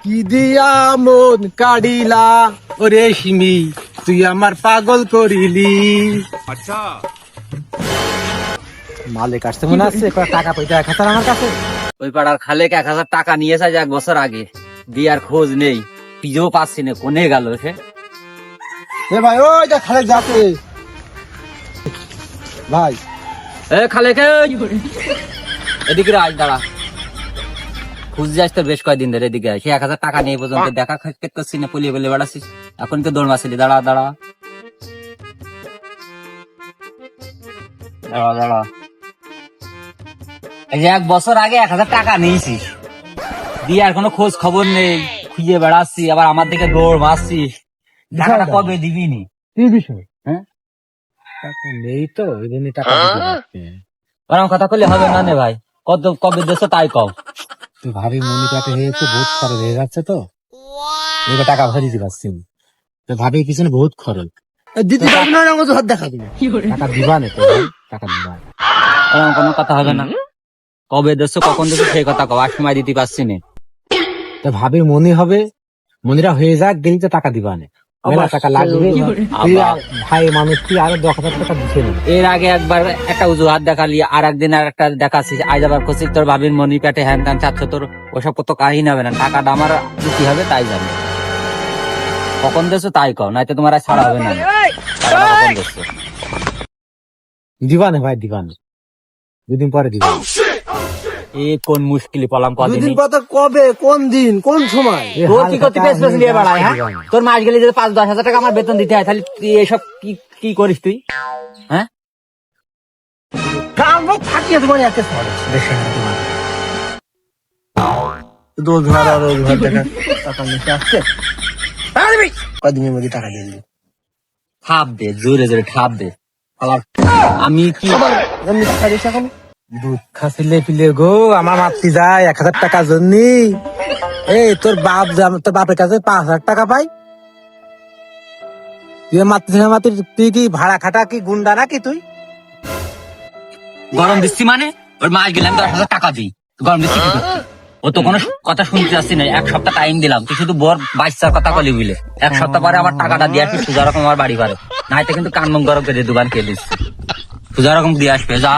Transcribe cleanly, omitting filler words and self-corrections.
কি দিয়া মন কাড়িলা ওরে সিমি, তুই আমার পাগল করিলি। अच्छा মালিক আসতে মনে আছে, টাকা পয়সা 1000 আমার কাছে। ওই পাড়ার খালেক 1000 টাকা নিয়েছে আজ 1 বছর আগে, দিয়ার খোঁজ নেই, পিজেও পাচ্ছি না, কোনে গেল সে? এ ভাই, ওই যে খালেক যাচ্ছে ভাই। এ খালেক, এদিকে আজ দাঁড়া, খুঁজতে আসতে বেশ কয়েকদিন ধরে, এদিকে সে 1000 টাকা নিয়ে পর্যন্ত দেখা খেত করছি না, পলিয়ে বলে বেড়াচ্ছিস, এখন তো দৌড় মারছিলি। দাঁড়া দাঁড়া দাঁড়া দাঁড়া, এই যে 1 বছর আগে 1000 টাকা নিয়েছিস, দিয়ে আর কোনো খোঁজ খবর নেই, খুঁজে বেড়াচ্ছি, আবার আমার দিকে দৌড় মারছিস, টাকাটা কবে দিবি নি? কি বিষয়? হ্যাঁ, টাকা নেই তো, ওই জন্য টাকা দিতে পারছি না। ওরকম কথা করলে হবে না নে ভাই, কবে দেশে তাই কও। তুই ভাবি মনি কাটে হয়েছে, বহুত খরচ হয়ে যাচ্ছে তো, এবার টাকা ভরে দিতে পারছি না। তো ভাবি পিছনে বহুত খরচ দিতে পারবি না, আমাকে হাত দেখা দিবি, টাকা দিবা না তো ভাই, টাকা দিবা না। ওরকম কোনো কথা হবে না, কবে দেশে কখন দেশে সেই কথা কও, আর সময় দিতে পারছি না। তো ভাবি মনি হবে, মনিরা হয়ে যাক, গেলি তো টাকা দিবা না, মেলা টাকা লাগবে। তুই আর ভাই মানুষ, তুই আরো 10,000 টাকা দিতে নেবে। এর আগে একবার একটা অজুহাত দেখালি, আর একদিন আর একটা দেখাচ্ছিস, আজ আবার করছিস তোর ভাবির মনি পেটে হ্যান ত্যান চাচ্ছ, তোর ওসব কত কাহিনী হবে না, টাকাটা আমার কি হবে তাই জানি। কখন দেশো তাই কও, নয়তো তোমার আর ছাড়া হবে না। টাকাটা কখন দেশো? দিবা না ভাই, দিবা না, 2 দিন পরে দিবা। এ কোন মুশকিলি পলাম কদিন। কবে, কোন দিন, কোন সময়? তোর কি করতে পেস পেস নিয়ে বেড়ায়, হ্যাঁ? তোর মাস গেলে যদি 5-10 হাজার টাকা আমার বেতন দিতে হয়, তাহলে তুই এসব কি করিস তুই, হ্যাঁ? থাকিয়ে তোমার একটা বেশি রোজগার আর রোজগার টাকা নিতে আসছে, কদিনের মধ্যে টাকা দিয়ে দিবি। ঠাপ দে, জোরে জোরে ঠাপ দে। আমি কি টাকা দিস এখন? দুধ খাসিলে পিলে গো, আমার মাতৃ যায় 1000 টাকার জন্য। এই তোর বাপের কাছে 5,000 টাকা পাই, তুই মাতৃ, তুই কি ভাড়া খাটা, কি গুন্ডা নাকি তুই? গরম দিচ্ছি মানে? ওর মাস গেলে আমি 10,000 টাকা দিই, গরম দিচ্ছি কি করতে? ও তো কোনো কথা শুনতে আসছি না, 1 সপ্তাহ টাইম দিলাম, তুই শুধু বর বাচ্চার কথা বলি বুঝলে। 1 সপ্তাহ পরে আমার টাকাটা দিয়ে আসবি, সোজা রকম আমার বাড়ি পারে, নাইতে কিন্তু কানমন গরম করে দোকান খেয়ে দিচ্ছি, সোজা রকম দিয়ে আসবে, যা।